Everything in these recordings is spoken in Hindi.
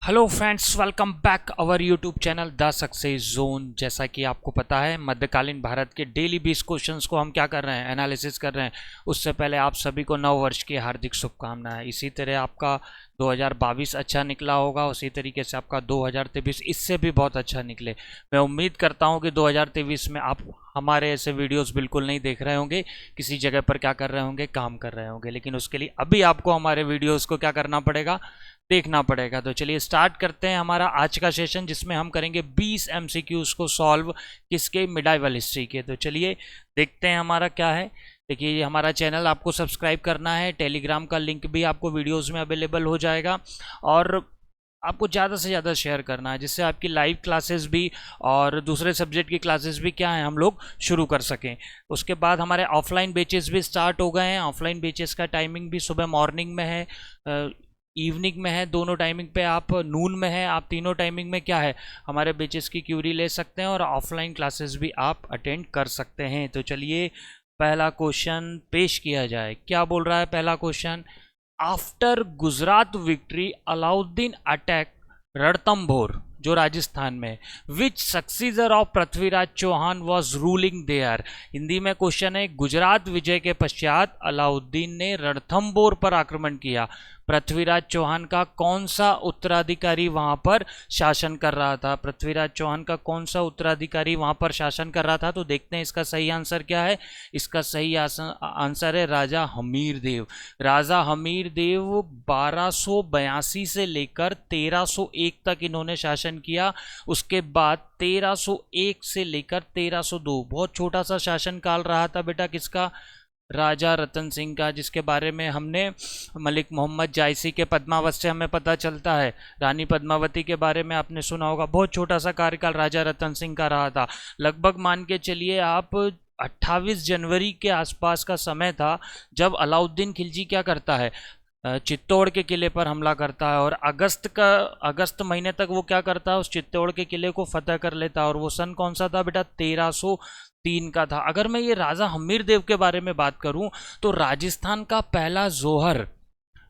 Hello friends, welcome back our YouTube channel the success zone. जैसा कि आपको पता है, मध्यकालीन भारत के डेली 20 क्वेश्चंस को हम क्या कर रहे हैं, एनालिसिस कर रहे हैं। उससे पहले आप सभी को नव वर्ष की हार्दिक शुभकामनाएं। इसी तरह आपका 2022 अच्छा निकला होगा, उसी तरीके से आपका 2023 इससे भी बहुत अच्छा निकले। मैं उम्मीद करता हूं कि 2023 में आप हमारे ऐसे वीडियोस बिल्कुल नहीं देख रहे होंगे, किसी जगह पर क्या कर रहे होंगे, काम कर रहे होंगे। लेकिन उसके लिए अभी आपको हमारे वीडियोस को क्या करना पड़ेगा, देखना पड़ेगा। तो चलिए स्टार्ट करते हैं हमारा आज का सेशन, जिसमें हम करेंगे 20 एमसीक्यूज को सॉल्व किसके, मिडाइवल हिस्ट्री के। तो चलिए देखते हैं हमारा क्या है। देखिए, ये हमारा चैनल आपको सब्सक्राइब करना है, टेलीग्राम का लिंक भी आपको वीडियोस में अवेलेबल हो जाएगा, और आपको ज़्यादा से ज़्यादा शेयर करना है, जिससे आपकी लाइव क्लासेस भी और दूसरे सब्जेक्ट की क्लासेस भी क्या है, हम लोग शुरू कर सकें। उसके बाद हमारे ऑफलाइन बैचेस भी स्टार्ट हो गए हैं। ऑफलाइन बैचेस का टाइमिंग भी सुबह मॉर्निंग में है, इवनिंग में है, दोनों टाइमिंग पे। आप नून में है, आप तीनों टाइमिंग में क्या है, हमारे बैचेस की क्यूरी ले सकते हैं, और ऑफलाइन क्लासेस भी आप अटेंड कर सकते हैं। तो चलिए पहला क्वेश्चन पेश किया जाए। क्या बोल रहा है पहला question? After Gujarat victory Alauddin attack Ranthambore, जो राजस्थान में, which successor of Prithviraj Chauhan was ruling there. Hindi में क्वेश्चन है, गुजरात विजय के पश्चात अलाउद्दीन ने रणथंभोर पर आक्रमण किया। पृथ्वीराज चौहान का कौन सा उत्तराधिकारी वहां पर शासन कर रहा था? पृथ्वीराज चौहान का कौन सा उत्तराधिकारी वहां पर शासन कर रहा था? तो देखते हैं इसका सही आंसर क्या है। इसका सही आंसर है राजा हमीर देव। राजा हमीर देव 1282 से लेकर 1301 तक इन्होंने शासन किया। उसके बाद 1301 से लेकर 1302, बहुत छोटा सा शासन काल रहा था बेटा किसका, राजा रतन सिंह का, जिसके बारे में हमने मलिक मोहम्मद जायसी के पद्मावत से हमें पता चलता है। रानी पद्मावती के बारे में आपने सुना होगा। बहुत छोटा सा कार्यकाल राजा रतन सिंह का रहा था। लगभग मान के चलिए आप 28 जनवरी के आसपास का समय था जब अलाउद्दीन खिलजी क्या करता है, चित्तौड़ के किले पर हमला करता है, और अगस्त महीने तक वो क्या करता है, उस चित्तौड़ के किले को फतेह कर लेता है। और वो सन कौन सा था बेटा? 1303 का था। अगर मैं ये राजा हमीर देव के बारे में बात करूं, तो राजस्थान का पहला जोहर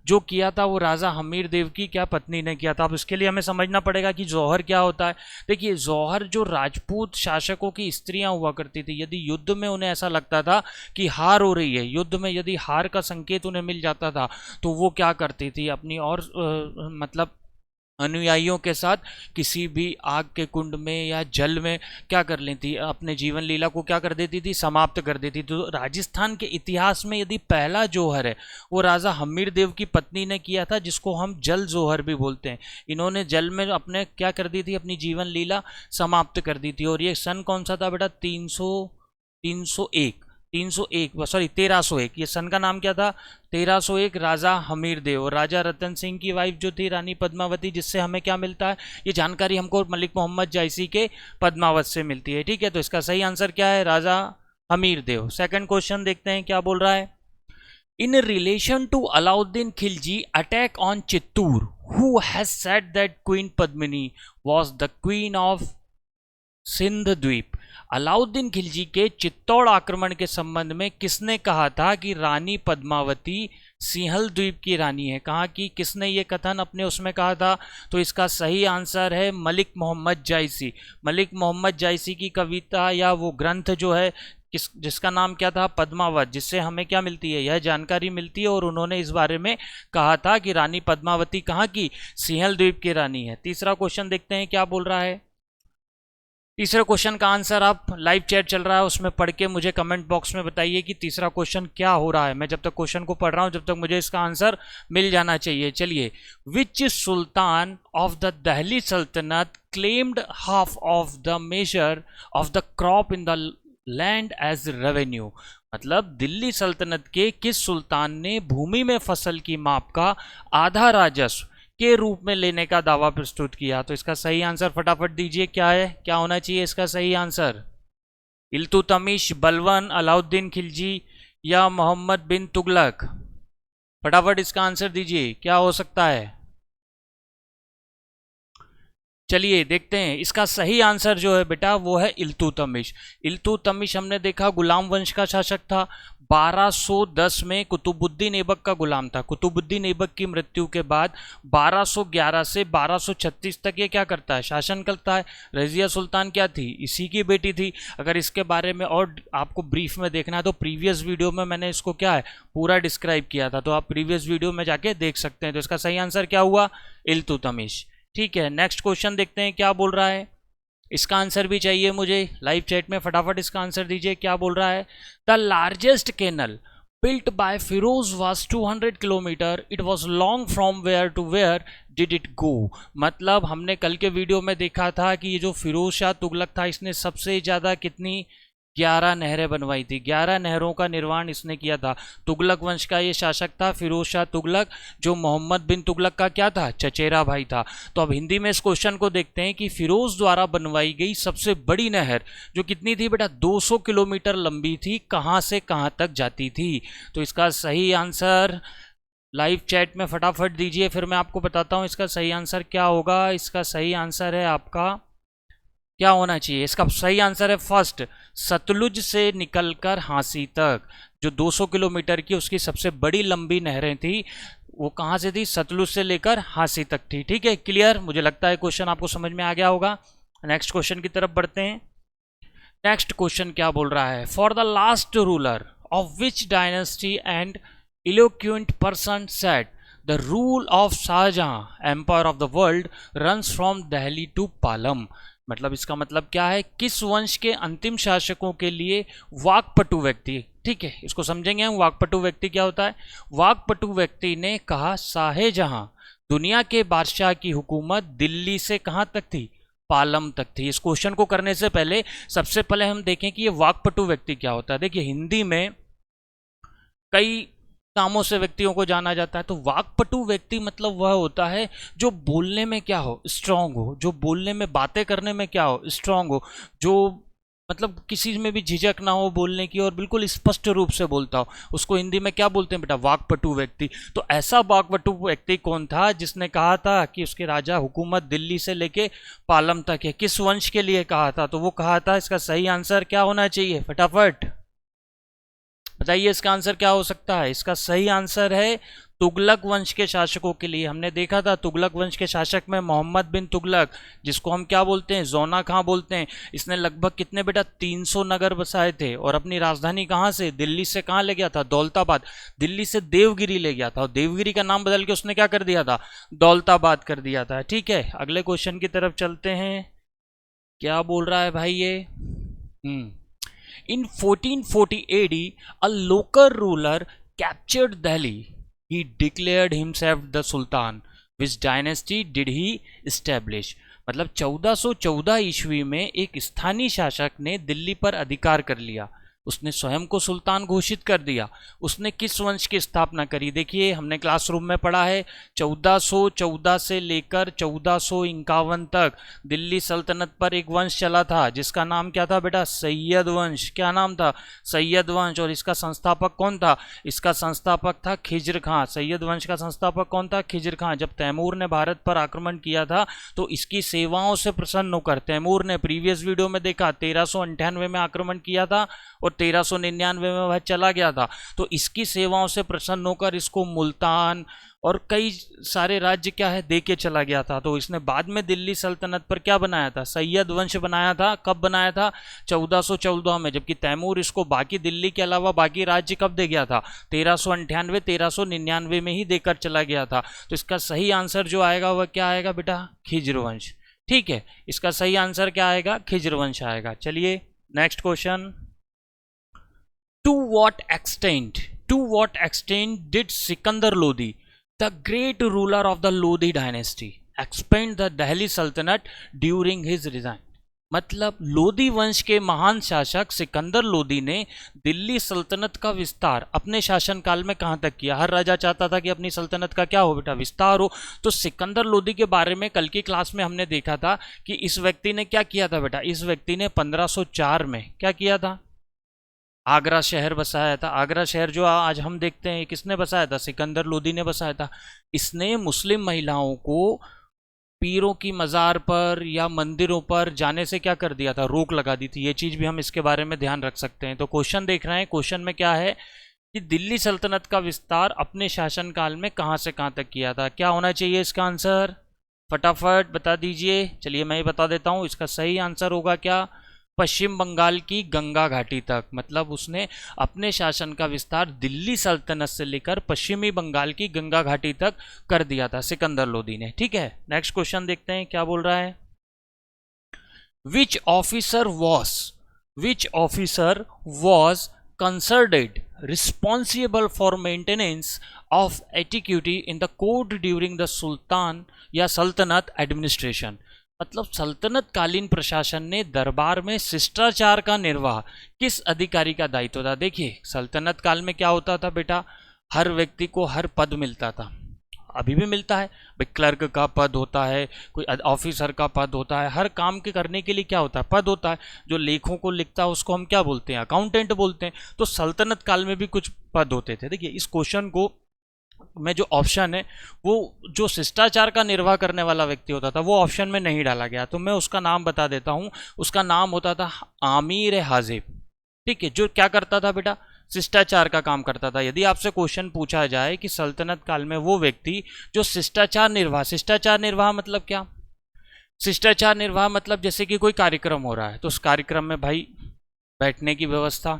जो किया था वो राजा हमीर देव की क्या पत्नी ने किया था। अब इसके लिए हमें समझना पड़ेगा कि जौहर क्या होता है। देखिए, जौहर जो राजपूत शासकों की स्त्रियां हुआ करती थी, यदि युद्ध में उन्हें ऐसा लगता था कि हार हो रही है, युद्ध में यदि हार का संकेत उन्हें मिल जाता था, तो वो क्या करती थी, अपनी और मतलब अनुयायियों के साथ किसी भी आग के कुंड में या जल में क्या कर लेती, अपने जीवन लीला को क्या कर देती थी, समाप्त कर देती। तो राजस्थान के इतिहास में यदि पहला जोहर है वो राजा हमीर देव की पत्नी ने किया था, जिसको हम जल जोहर भी बोलते हैं। इन्होंने जल में अपने क्या कर दी थी, अपनी जीवन लीला समाप्त कर दी थी। और ये सन कौन सा था बेटा? 301, 301 सॉरी 1301। ये सन का नाम क्या था? 1301। राजा हमीर देव और राजा रतन सिंह की वाइफ जो थी रानी पद्मावती, जिससे हमें क्या मिलता है, ये जानकारी हमको मलिक मोहम्मद जायसी के पद्मावत से मिलती है। ठीक है, तो इसका सही आंसर क्या है? राजा हमीर देव। सेकंड क्वेश्चन देखते हैं क्या बोल रहा है। In relation to Alauddin Khilji attack on Chittor, who has said that queen Padmini was the queen of Sindh Dweep. Alauddin Khilji के चित्तौड़ आक्रमण के संबंध में किसने कहा था कि रानी पद्मावती सिंहल द्वीप की रानी है? कहा कि किसने ये कथन अपने उसमें कहा था? तो इसका सही आंसर है मलिक मोहम्मद जायसी। मलिक मोहम्मद जायसी की कविता या वो ग्रंथ जो है जिसका नाम क्या था? पद्मावत, जिससे हमें क्या मिलती है, यह जानकारी मिलती है। और उन्होंने इस बारे में कहा था कि रानी पद्मावती कहाँ की? सिंहल द्वीप की रानी है। तीसरा क्वेश्चन देखते हैं क्या बोल रहा है। तीसरे क्वेश्चन का आंसर आप लाइव चैट चल रहा है उसमें पढ़ के मुझे कमेंट बॉक्स में बताइए कि तीसरा क्वेश्चन क्या हो रहा है। मैं जब तक क्वेश्चन को पढ़ रहा हूं, जब तक मुझे इसका आंसर मिल जाना चाहिए। चलिए, विच सुल्तान of the Delhi Sultanate claimed half of the major of the crop in the land as revenue. मतलब दिल्ली सल्तनत के किस सुल्तान ने भूमि में फसल की माप का आधा राजस्व के रूप में लेने का दावा प्रस्तुत किया? तो इसका सही आंसर फटाफट दीजिए, क्या है, क्या होना चाहिए इसका सही आंसर? इल्तुतमिश, बलवन, अलाउद्दीन खिलजी या मोहम्मद बिन तुगलक? फटाफट इसका आंसर दीजिए, क्या हो सकता है? चलिए देखते हैं, इसका सही आंसर जो है बेटा वो है इल्तुतमिश। इल्तुतमिश हमने देखा गुलाम वंश का शासक था। 1210 में कुतुबुद्दीन ऐबक का गुलाम था। कुतुबुद्दीन ऐबक की मृत्यु के बाद 1211 से 1236 तक ये क्या करता है, शासन करता है। रजिया सुल्तान क्या थी, इसी की बेटी थी। अगर इसके बारे में और आपको ब्रीफ में देखना है तो प्रीवियस वीडियो में मैंने इसको क्या है पूरा डिस्क्राइब किया था, तो आप प्रीवियस वीडियो में जाके देख सकते हैं। तो इसका सही आंसर क्या हुआ, इल्तुतमिश। ठीक है, नेक्स्ट क्वेश्चन देखते हैं क्या बोल रहा है। इसका आंसर भी चाहिए मुझे, लाइव चैट में फटाफट इसका आंसर दीजिए। क्या बोल रहा है, the largest canal built by Firoz was 200 kilometre, it was long from where to where did it go. मतलब हमने कल के वीडियो में देखा था कि ये जो फिरोज शाह तुगलक था इसने सबसे ज़्यादा कितनी 11 नहरें बनवाई थी। 11 नहरों का निर्माण इसने किया था। तुगलक वंश का ये शासक था फिरोज शाह तुगलक, जो मोहम्मद बिन तुगलक का क्या था, चचेरा भाई था। तो अब हिंदी में इस क्वेश्चन को देखते हैं कि फिरोज द्वारा बनवाई गई सबसे बड़ी नहर जो कितनी थी बेटा, 200 किलोमीटर लंबी थी, कहाँ से कहाँ तक जाती थी। तो इसका सही आंसर लाइव चैट में फटाफट दीजिए, फिर मैं आपको बताता हूँ इसका सही आंसर क्या होगा। इसका सही आंसर है आपका क्या होना चाहिए, इसका सही आंसर है फर्स्ट, सतलुज से निकलकर हांसी तक। जो 200 किलोमीटर की उसकी सबसे बड़ी लंबी नहरें थी वो कहाँ से थी, सतलुज से लेकर हांसी तक थी। ठीक है, क्लियर। मुझे लगता है क्वेश्चन आपको समझ में आ गया होगा। नेक्स्ट क्वेश्चन की तरफ बढ़ते हैं। नेक्स्ट क्वेश्चन क्या बोल रहा है, for the last ruler of which dynasty and eloquent person said the rule of Shahjahan empire of the world runs from Delhi to Palam. मतलब इसका मतलब क्या है, किस वंश के अंतिम शासकों के लिए वाकपटु व्यक्ति, ठीक है इसको समझेंगे हम, वाकपटु व्यक्ति क्या होता है। वाकपटु व्यक्ति ने कहा शाहजहां दुनिया के बादशाह की हुकूमत दिल्ली से कहां तक थी, पालम तक थी। इस क्वेश्चन को करने से पहले सबसे पहले हम देखें कि ये वाकपटु व्यक्ति क्या होता है। देखिए हिंदी में कई नामों से व्यक्तियों को जाना जाता है, तो वाकपटु व्यक्ति मतलब वह होता है जो बोलने में क्या हो, स्ट्रांग हो, जो बोलने में बातें करने में क्या हो, स्ट्रांग हो, जो मतलब किसी में भी झिझक ना हो बोलने की और बिल्कुल स्पष्ट रूप से बोलता हो, उसको हिंदी में क्या बोलते हैं बेटा, वाकपटु व्यक्ति। तो ऐसा वाकपटु व्यक्ति कौन था जिसने कहा था कि उसके राजा हुकूमत दिल्ली से लेके पालम तक है, किस वंश के लिए कहा था, तो वो कहा था, इसका सही आंसर क्या होना चाहिए, फटाफट बताइए इसका आंसर क्या हो सकता है। इसका सही आंसर है तुगलक वंश के शासकों के लिए। हमने देखा था तुगलक वंश के शासक में मोहम्मद बिन तुगलक, जिसको हम क्या बोलते हैं, जोना खां बोलते हैं। इसने लगभग कितने बेटा 300 नगर बसाए थे और अपनी राजधानी कहाँ से, दिल्ली से कहाँ ले गया था, दौलताबाद। दिल्ली से देवगिरी ले गया था और देवगिरी का नाम बदल के उसने क्या कर दिया था, दौलताबाद कर दिया था। ठीक है, अगले क्वेश्चन की तरफ चलते हैं। क्या बोल रहा है भाई ये, In 1440 AD, a local ruler captured Delhi. He declared himself the Sultan. Which dynasty did he establish? मतलब 1414 ईस्वी में एक स्थानीय शासक ने दिल्ली पर अधिकार कर लिया, उसने स्वयं को सुल्तान घोषित कर दिया। उसने किस वंश की स्थापना करी, देखिए हमने क्लासरूम में पढ़ा है 1414 से लेकर 1451 तक दिल्ली सल्तनत पर एक वंश चला था जिसका नाम क्या था बेटा, सैयद वंश। क्या नाम था, सैयद वंश। और इसका संस्थापक कौन था, इसका संस्थापक था खिज्र खां। सैयद वंश का संस्थापक कौन था, खिज्र खां। जब तैमूर ने भारत पर आक्रमण किया था तो इसकी सेवाओं से प्रसन्न होकर, तैमूर ने प्रीवियस वीडियो में देखा 1398 में आक्रमण किया था और 1399 में वह चला गया था, तो इसकी सेवाओं से प्रसन्न होकर इसको मुल्तान और कई सारे राज्य क्या है दे के चला गया था। तो इसने बाद में दिल्ली सल्तनत पर क्या बनाया था, सैयद वंश बनाया था। कब बनाया था, 1414 में, जबकि तैमूर इसको बाकी दिल्ली के अलावा बाकी राज्य कब दे गया था, 1398 1399 में ही देकर चला गया था। तो इसका सही आंसर जो आएगा वह क्या आएगा बेटा, खिज्र वंश। ठीक है, इसका सही आंसर क्या आएगा, खिज्र वंश आएगा। चलिए next question. To what extent did Sikandar Lodi, the great ruler of the Lodi dynasty, expand the Delhi Sultanate during his reign? मतलब लोदी वंश के महान शासक सिकंदर लोदी ने दिल्ली सल्तनत का विस्तार अपने शासनकाल में कहां तक किया। हर राजा चाहता था कि अपनी सल्तनत का क्या हो बेटा, विस्तार हो। तो सिकंदर लोदी के बारे में कल की क्लास में हमने देखा था कि इस व्यक्ति ने क्या किया था बेटा, इस व्यक्ति ने 1504 में क्या किया था, आगरा शहर बसाया था। आगरा शहर जो आज हम देखते हैं किसने बसाया था, सिकंदर लोदी ने बसाया था। इसने मुस्लिम महिलाओं को पीरों की मज़ार पर या मंदिरों पर जाने से क्या कर दिया था, रोक लगा दी थी। ये चीज़ भी हम इसके बारे में ध्यान रख सकते हैं। तो क्वेश्चन देख रहे हैं, क्वेश्चन में क्या है कि दिल्ली सल्तनत का विस्तार अपने शासनकाल में कहाँ से कहाँ तक किया था। क्या होना चाहिए इसका आंसर, फटाफट बता दीजिए। चलिए मैं ही बता देता हूँ, इसका सही आंसर होगा क्या, पश्चिम बंगाल की गंगा घाटी तक। मतलब उसने अपने शासन का विस्तार दिल्ली सल्तनत से लेकर पश्चिमी बंगाल की गंगा घाटी तक कर दिया था सिकंदर लोदी ने। ठीक है, नेक्स्ट क्वेश्चन देखते हैं क्या बोल रहा है। Which officer was considered responsible for maintenance of etiquette in the court during the सुल्तान या सल्तनत एडमिनिस्ट्रेशन। मतलब सल्तनत कालीन प्रशासन ने दरबार में शिष्टाचार का निर्वाह किस अधिकारी का दायित्व था। देखिए सल्तनत काल में क्या होता था बेटा, हर व्यक्ति को हर पद मिलता था, अभी भी मिलता है भाई, क्लर्क का पद होता है, कोई ऑफिसर का पद होता है, हर काम के करने के लिए क्या होता है, पद होता है। जो लेखों को लिखता है उसको हम क्या बोलते हैं, अकाउंटेंट बोलते हैं। तो सल्तनत काल में भी कुछ पद होते थे। देखिए इस क्वेश्चन को में जो ऑप्शन है वो जो शिष्टाचार का निर्वाह करने वाला व्यक्ति होता था वो ऑप्शन में नहीं डाला गया, तो मैं उसका नाम बता देता हूँ। उसका नाम होता था आमिर हाजिब। ठीक है, जो क्या करता था बेटा, शिष्टाचार का काम करता था। यदि आपसे क्वेश्चन पूछा जाए कि सल्तनत काल में वो व्यक्ति जो शिष्टाचार निर्वाह मतलब क्या, शिष्टाचार निर्वाह मतलब जैसे कि कोई कार्यक्रम हो रहा है तो उस कार्यक्रम में भाई बैठने की व्यवस्था,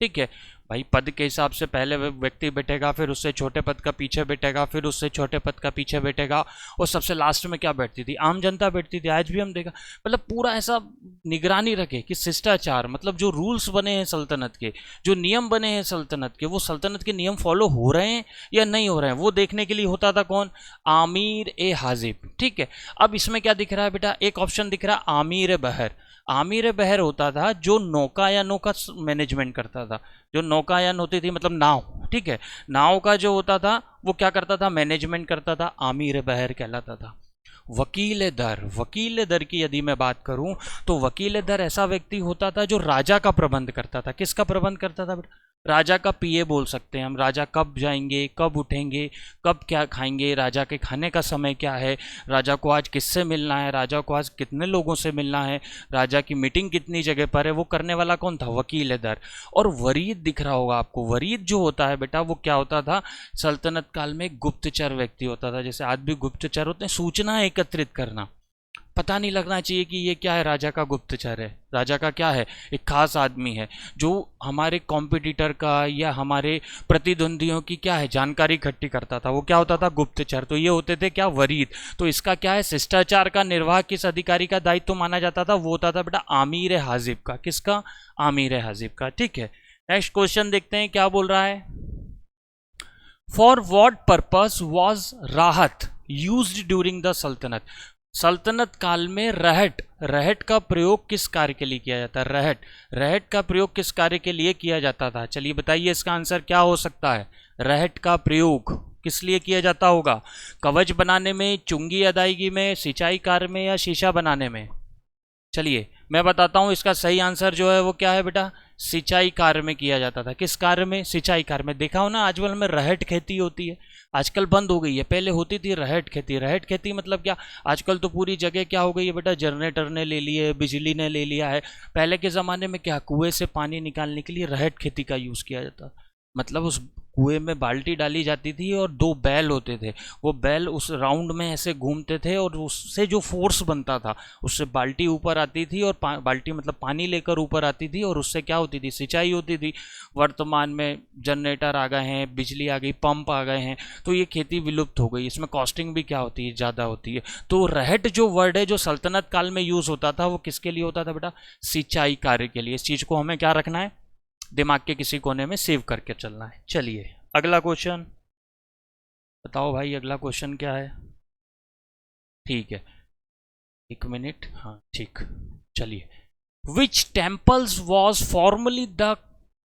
ठीक है भाई, पद के हिसाब से पहले व्यक्ति बैठेगा, फिर उससे छोटे पद का पीछे बैठेगा, फिर उससे छोटे पद का पीछे बैठेगा, और सबसे लास्ट में क्या बैठती थी, आम जनता बैठती थी। आज भी हम देखा, मतलब पूरा ऐसा निगरानी रखे कि शिष्टाचार मतलब जो रूल्स बने हैं सल्तनत के, जो नियम बने हैं सल्तनत के, वो सल्तनत के नियम फॉलो हो रहे हैं या नहीं हो रहे हैं, वो देखने के लिए होता था कौन, आमिर ए हाजिब। ठीक है, अब इसमें क्या दिख रहा है बेटा, एक ऑप्शन दिख रहा है आमिर बहर। आमिर बहर होता था जो नौकायानों का मैनेजमेंट करता था, जो नौकायान होती थी मतलब नाव, ठीक है, नाव का जो होता था वो क्या करता था, मैनेजमेंट करता था, आमिर बहर कहलाता था। वकील दर की यदि मैं बात करूं तो वकील दर ऐसा व्यक्ति होता था जो राजा का प्रबंध करता था। किसका प्रबंध करता था, राजा का पीए बोल सकते हैं हम। राजा कब जाएंगे, कब उठेंगे, कब क्या खाएंगे, राजा के खाने का समय क्या है, राजा को आज किससे मिलना है, राजा को आज कितने लोगों से मिलना है, राजा की मीटिंग कितनी जगह पर है, वो करने वाला कौन था, वकील दर। और वरीद दिख रहा होगा आपको, वरीद जो होता है बेटा वो क्या होता था, सल्तनत काल में गुप्तचर व्यक्ति होता था। जैसे आज भी गुप्तचर होते हैं, सूचना एकत्रित करना, पता नहीं लगना चाहिए कि ये क्या है, राजा का गुप्तचर है, राजा का क्या है, एक खास आदमी है जो हमारे कॉम्पिटिटर का या हमारे प्रतिद्वंदियों की क्या है जानकारी इकट्ठी करता था, वो क्या होता था, गुप्तचर। तो ये होते थे क्या, वरीद। तो इसका क्या है, शिष्टाचार का निर्वाह किस अधिकारी का दायित्व माना जाता था, वो होता था बेटा आमिर हाजिब का। किसका, आमिर हाजिब का। ठीक है, नेक्स्ट क्वेश्चन देखते हैं क्या बोल रहा है। फॉर वॉट पर्पस वॉज राहत यूज्ड ड्यूरिंग द सल्तनत। सल्तनत काल में रहट का प्रयोग किस कार्य के लिए किया जाता है, रहट का प्रयोग किस कार्य के लिए किया जाता था। चलिए बताइए इसका आंसर क्या हो सकता है, रहट का प्रयोग किस लिए किया जाता होगा, कवच बनाने में, चुंगी अदायगी में, सिंचाई कार्य में, या शीशा बनाने में। चलिए मैं बताता हूं, इसका सही आंसर जो है वो क्या है बेटा, सिंचाई कार्य में किया जाता था। किस कार्य में, सिंचाई कार्य में। देखा हो ना आजकल में रहट खेती होती है, आजकल बंद हो गई है, पहले होती थी रहट खेती। रहट खेती मतलब क्या, आजकल तो पूरी जगह क्या हो गई है बेटा, जनरेटर ने ले लिए, बिजली ने ले लिया है। पहले के ज़माने में क्या, कुएं से पानी निकालने के लिए रहट खेती का यूज़ किया जाता, मतलब उस कुएं में बाल्टी डाली जाती थी और दो बैल होते थे, वो बैल उस राउंड में ऐसे घूमते थे और उससे जो फोर्स बनता था उससे बाल्टी ऊपर आती थी, और बाल्टी मतलब पानी लेकर ऊपर आती थी, और उससे क्या होती थी, सिंचाई होती थी। वर्तमान में जनरेटर आ गए हैं, बिजली आ गई, पंप आ गए हैं, तो ये खेती विलुप्त हो गई। इसमें कॉस्टिंग भी क्या होती है, ज़्यादा होती है। तो रहट जो वर्ड है जो सल्तनत काल में यूज़ होता था वो किसके लिए होता था बेटा, सिंचाई कार्य के लिए। इस चीज़ को हमें क्या रखना है, दिमाग के किसी कोने में सेव करके चलना है। चलिए अगला क्वेश्चन बताओ भाई, अगला क्वेश्चन क्या है। ठीक है, एक मिनट, हाँ ठीक, चलिए। Which temples was formerly the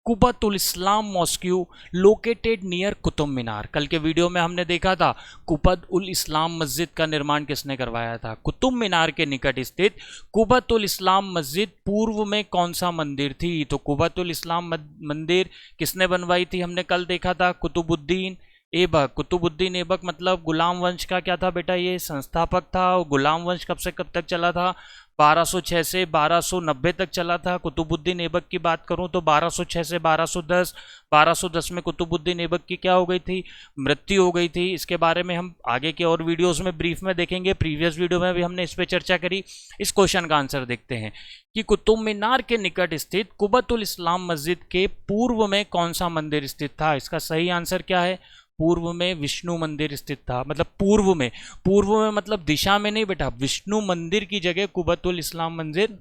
Quwwatul Islam mosque located near Qutub Minar. कल के वीडियो में हमने देखा था कुबत उल इस्लाम मस्जिद का निर्माण किसने करवाया था, कुतुब मीनार के निकट स्थित कुबत उल इस्लाम मस्जिद पूर्व में कौन सा मंदिर थी। तो कुबत उल इस्लाम मंदिर किसने बनवाई थी, हमने कल देखा था कुतुबुद्दीन। ऐबक, कुतुबुद्दीन ऐबक मतलब गुलाम वंश का क्या था बेटा, ये संस्थापक था। और गुलाम वंश कब से कब तक चला था, 1206 से 1290 तक चला था। कुतुबुद्दीन ऐबक की बात करूं तो 1206 से 1210, 1210 में कुतुबुद्दीन ऐबक की क्या हो गई थी, मृत्यु हो गई थी। इसके बारे में हम आगे के और वीडियोस में ब्रीफ में देखेंगे, प्रीवियस वीडियो में भी हमने इस पर चर्चा करी। इस क्वेश्चन का आंसर देखते हैं कि कुतुब मीनार के निकट स्थित कुबतुल इस्लाम मस्जिद के पूर्व में कौन सा मंदिर स्थित था। इसका सही आंसर क्या है, पूर्व में विष्णु मंदिर स्थित था। मतलब पूर्व में मतलब दिशा में नहीं बेटा, विष्णु मंदिर की जगह कुबतुल इस्लाम मंदिर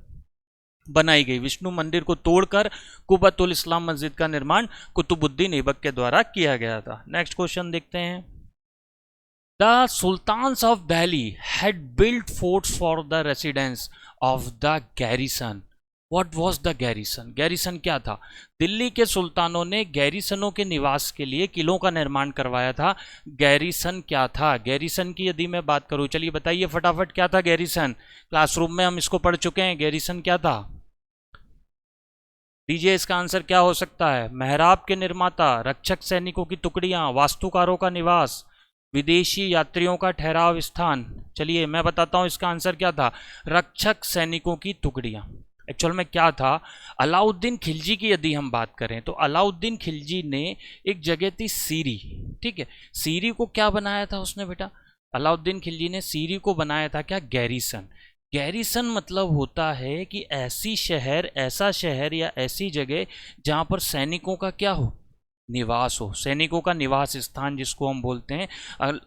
बनाई गई। विष्णु मंदिर को तोड़कर कुबतुल इस्लाम मस्जिद का निर्माण कुतुबुद्दीन ऐबक के द्वारा किया गया था। नेक्स्ट क्वेश्चन देखते हैं। The sultans of Delhi had built forts for the residence of the garrison. What was the garrison? Garrison क्या था, दिल्ली के सुल्तानों ने गैरिसनों के निवास के लिए किलों का निर्माण करवाया था। गैरिसन क्या था, गैरिसन की यदि मैं बात करूं, चलिए बताइए फटाफट क्या था गैरिसन। क्लासरूम में हम इसको पढ़ चुके हैं, गैरिसन क्या था, दीजिए इसका आंसर क्या हो सकता है। मेहराब के निर्माता, रक्षक सैनिकों की टुकड़ियां, वास्तुकारों का निवास, विदेशी यात्रियों का ठहराव स्थान। चलिए मैं बताता हूं इसका आंसर क्या था, रक्षक सैनिकों की टुकड़ियां। एक्चुअल में क्या था, अलाउद्दीन खिलजी की यदि हम बात करें तो अलाउद्दीन खिलजी ने एक जगह थी सीरी, ठीक है, सीरी को क्या बनाया था उसने बेटा, अलाउद्दीन खिलजी ने सीरी को बनाया था क्या, गैरिसन। गैरिसन मतलब होता है कि ऐसी शहर, ऐसा शहर या ऐसी जगह जहां पर सैनिकों का क्या हो, निवास हो, सैनिकों का निवास स्थान जिसको हम बोलते हैं।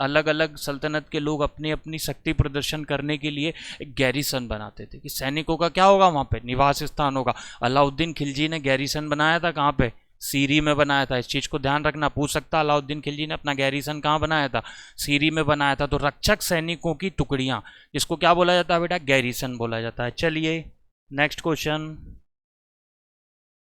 अलग अलग सल्तनत के लोग अपनी अपनी शक्ति प्रदर्शन करने के लिए एक गैरिसन बनाते थे कि सैनिकों का क्या होगा, वहाँ पे निवास स्थान होगा। अलाउद्दीन खिलजी ने गैरिसन बनाया था कहाँ पे, सीरी में बनाया था। इस चीज़ को ध्यान रखना, पूछ सकता अलाउद्दीन खिलजी ने अपना गैरिसन कहाँ बनाया था, सीरी में बनाया था। तो रक्षक सैनिकों की टुकड़ियाँ, जिसको क्या बोला जाता है बेटा, गैरिसन बोला जाता है। चलिए next question.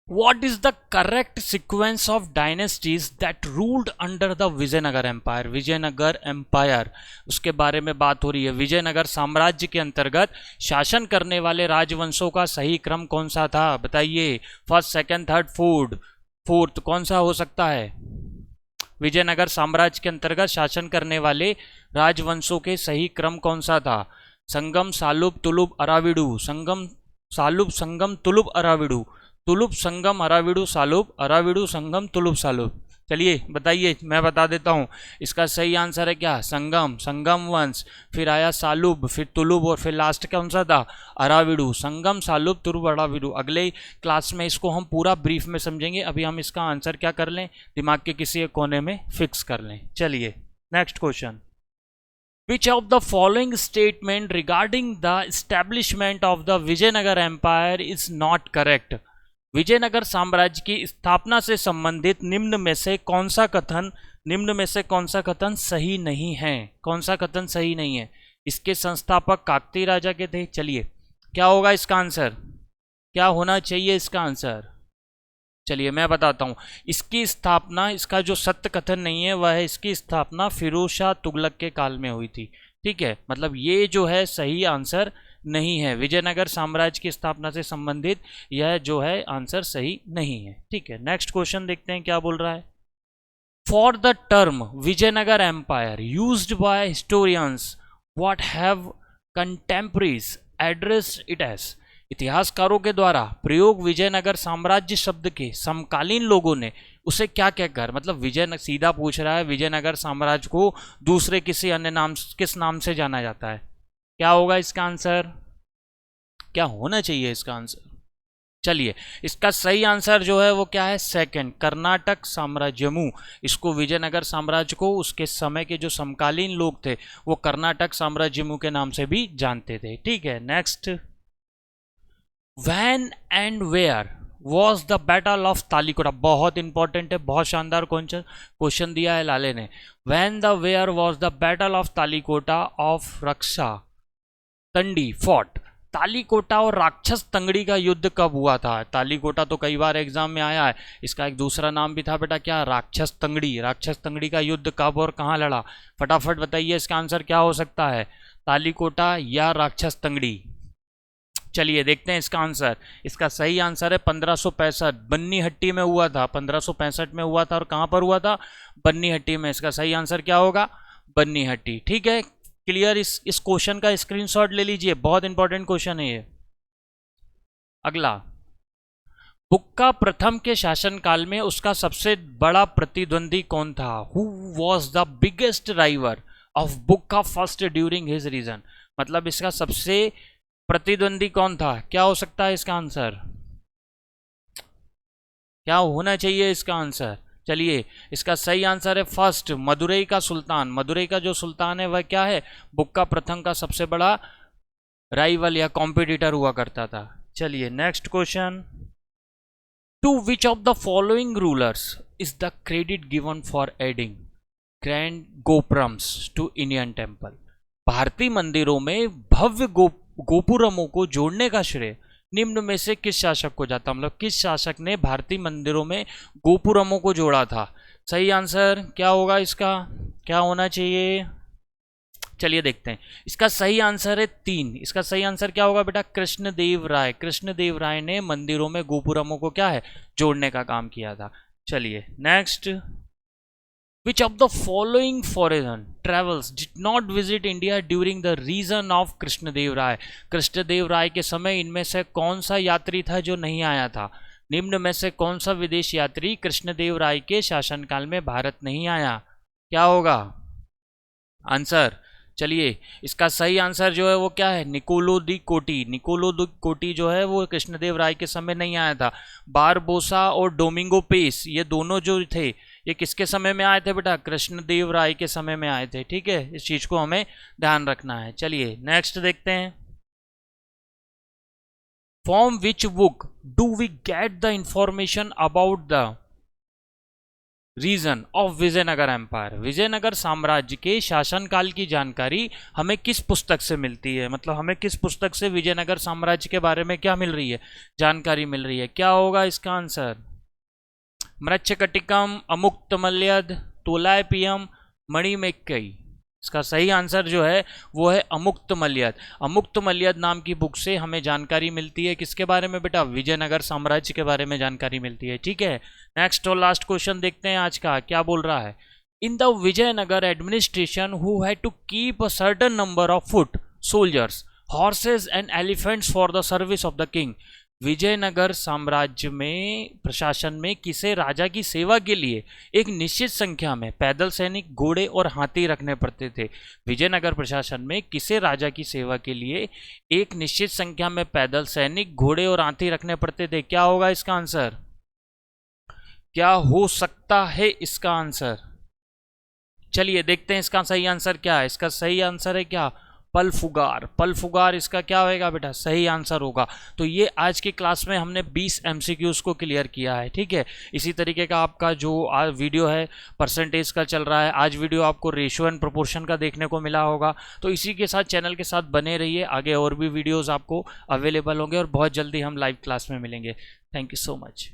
What is the correct sequence of dynasties that ruled under the Vijayanagar Empire. Vijayanagar Empire, उसके बारे में बात हो रही है। विजयनगर साम्राज्य के अंतर्गत शासन करने वाले राजवंशों का सही क्रम कौन सा था, बताइए। फर्स्ट, सेकंड, थर्ड, फोर्थ कौन सा हो सकता है। विजयनगर साम्राज्य के अंतर्गत शासन करने वाले राजवंशों के सही क्रम कौन सा था। संगम, सालुब, तुलुब, अराविडु। संगम, सालुब, संगम, तुलुब, अराविडु। तुलुब, संगम, अराविडु, सालुब, अराविडु, संगम, तुलुब, सालुब। चलिए बताइए, मैं बता देता हूँ इसका सही आंसर है क्या, संगम, संगम वंश, फिर आया सालुब, फिर तुलुब और फिर लास्ट कौन सा था, अराविडु। संगम, सालुब, तुलुब, अराविडु। अगले क्लास में इसको हम पूरा ब्रीफ में समझेंगे। अभी हम इसका आंसर क्या कर लें, दिमाग के किसी एक कोने में फिक्स कर लें। चलिए next question. Which of the following statement regarding the establishment of the Vijayanagar Empire is not correct? Vijayanagar साम्राज्य की स्थापना से संबंधित निम्न में से कौन सा कथन सही नहीं है, कौन सा कथन सही नहीं है। इसके संस्थापक काकतीय राजा के थे। चलिए क्या होगा इसका आंसर, क्या होना चाहिए इसका आंसर, चलिए मैं बताता हूं। इसकी स्थापना, इसका जो सत्य कथन नहीं है वह है इसकी स्थापना फिरोज शाह तुगलक के काल में हुई थी, ठीक है। मतलब ये जो है सही आंसर नहीं है, विजयनगर साम्राज्य की स्थापना से संबंधित यह जो है आंसर सही नहीं है, ठीक है। नेक्स्ट क्वेश्चन देखते हैं क्या बोल रहा है। For the term Vijayanagar Empire used by historians what have contemporaries addressed it as. इतिहासकारों के द्वारा प्रयोग विजयनगर साम्राज्य शब्द के समकालीन लोगों ने उसे क्या कहकर, मतलब सीधा पूछ रहा है, विजयनगर साम्राज्य को दूसरे किसी अन्य नाम, किस नाम से जाना जाता है। क्या होगा इसका आंसर, क्या होना चाहिए इसका आंसर। चलिए इसका सही आंसर जो है वो क्या है, सेकंड, कर्नाटक साम्राज्यमु। इसको विजयनगर साम्राज्य को उसके समय के जो समकालीन लोग थे वो कर्नाटक साम्राज्यमु के नाम से भी जानते थे, ठीक है। Next, when and where was the battle of Talikota. बहुत इंपॉर्टेंट है, बहुत शानदार क्वेश्चन दिया है लाले ने। When the where was the battle of Talikota of Rakshasa Tangadi fought. Talikota और राक्षस तंगड़ी का युद्ध कब हुआ था। तालीकोटा तो कई बार एग्जाम में आया है, इसका एक दूसरा नाम भी था बेटा क्या, राक्षस तंगड़ी। राक्षस तंगड़ी का युद्ध कब और कहाँ लड़ा, फटाफट बताइए इसका आंसर क्या हो सकता है, तालीकोटा या राक्षस तंगड़ी। चलिए देखते हैं इसका आंसर। इसका सही आंसर है 1565, बन्नीहट्टी में हुआ था, 1565 में हुआ था। और कहां पर हुआ था? बन्नीहट्टी में। इसका सही आंसर क्या होगा? बन्नीहट्टी। ठीक है, क्लियर। इस क्वेश्चन का स्क्रीनशॉट ले लीजिए, बहुत इंपॉर्टेंट क्वेश्चन है ये। अगला, बुक्का प्रथम के शासनकाल में उसका सबसे बड़ा प्रतिद्वंदी कौन था? Who was the biggest rival of Bukka first during his region? मतलब इसका सबसे प्रतिद्वंदी कौन था? क्या हो सकता है इसका आंसर? क्या होना चाहिए इसका आंसर? चलिए, इसका सही आंसर है फर्स्ट, मदुरई का सुल्तान। मदुरई का जो सुल्तान है वह क्या है? बुक्का प्रथम का सबसे बड़ा राइवल या कॉम्पिटिटर हुआ करता था। चलिए next question. To which of the following rulers is the credit given for adding grand gopurams to Indian temple? भारतीय मंदिरों में भव्य गोपुरमों को जोड़ने का श्रेय निम्न में से किस शासक को जाता? मतलब किस शासक ने भारतीय मंदिरों में गोपुरमों को जोड़ा था? सही आंसर क्या होगा इसका? क्या होना चाहिए? चलिए देखते हैं। इसका सही आंसर है 3। इसका सही आंसर क्या होगा बेटा? कृष्णदेव राय। कृष्णदेव राय ने मंदिरों में गोपुरमों को क्या है? जोड़ने का काम किया था। चलिए next. Which of the following foreign travels did not visit India during the reign of Krishnadeva Raya? Krishnadeva Raya के समय इनमें से कौन सा यात्री था जो नहीं आया था? निम्न में से कौन सा विदेश यात्री कृष्णदेव राय के शासनकाल में भारत नहीं आया? क्या होगा आंसर? चलिए, इसका सही आंसर जो है वो क्या है? निकोलो दी कोटी। निकोलो दी कोटी जो है वो कृष्णदेव राय के समय नहीं आया था। बारबोसा और डोमिंगो पेस, ये दोनों जो थे ये किसके समय में आए थे बेटा? कृष्णदेव राय के समय में आए थे। ठीक है, इस चीज को हमें ध्यान रखना है। चलिए नेक्स्ट देखते हैं। From which book do we get the information about the region of Vijayanagar Empire? Vijayanagar साम्राज्य के शासनकाल की जानकारी हमें किस पुस्तक से मिलती है? मतलब हमें किस पुस्तक से विजयनगर साम्राज्य के बारे में क्या मिल रही है? जानकारी मिल रही है। क्या होगा इसका आंसर? मृच्छकटिकम, अमुक्तमल्यद, तोलायपियम, मणिमेक्कई। इसका सही आंसर जो है वो है अमुक्तमल्यद। अमुक्तमल्यद नाम की बुक से हमें जानकारी मिलती है किसके बारे में बेटा? विजयनगर साम्राज्य के बारे में जानकारी मिलती है। ठीक है, नेक्स्ट और लास्ट क्वेश्चन देखते हैं आज का। क्या बोल रहा है? In the Vijayanagar administration who had to keep a certain number of foot soldiers, horses and elephants for the service of the king? Vijayanagar साम्राज्य में प्रशासन में किसे राजा की सेवा के लिए एक निश्चित संख्या में पैदल सैनिक, घोड़े और हाथी रखने पड़ते थे? विजयनगर प्रशासन में किसे राजा की सेवा के लिए एक निश्चित संख्या में पैदल सैनिक, घोड़े और हाथी रखने पड़ते थे? क्या होगा इसका आंसर? क्या हो सकता है इसका आंसर? चलिए देखते हैं इसका सही आंसर क्या है। इसका सही आंसर है क्या? पलफुगार। पलफुगार इसका क्या होगा बेटा? सही आंसर होगा। तो ये आज की क्लास में हमने 20 एमसीक्यूज को क्लियर किया है। ठीक है, इसी तरीके का आपका जो वीडियो है परसेंटेज का चल रहा है। आज वीडियो आपको रेशियो एंड प्रोपोर्शन का देखने को मिला होगा। तो इसी के साथ चैनल के साथ बने रहिए, आगे और भी वीडियोज़ आपको अवेलेबल होंगे और बहुत जल्दी हम लाइव क्लास में मिलेंगे। Thank you so much.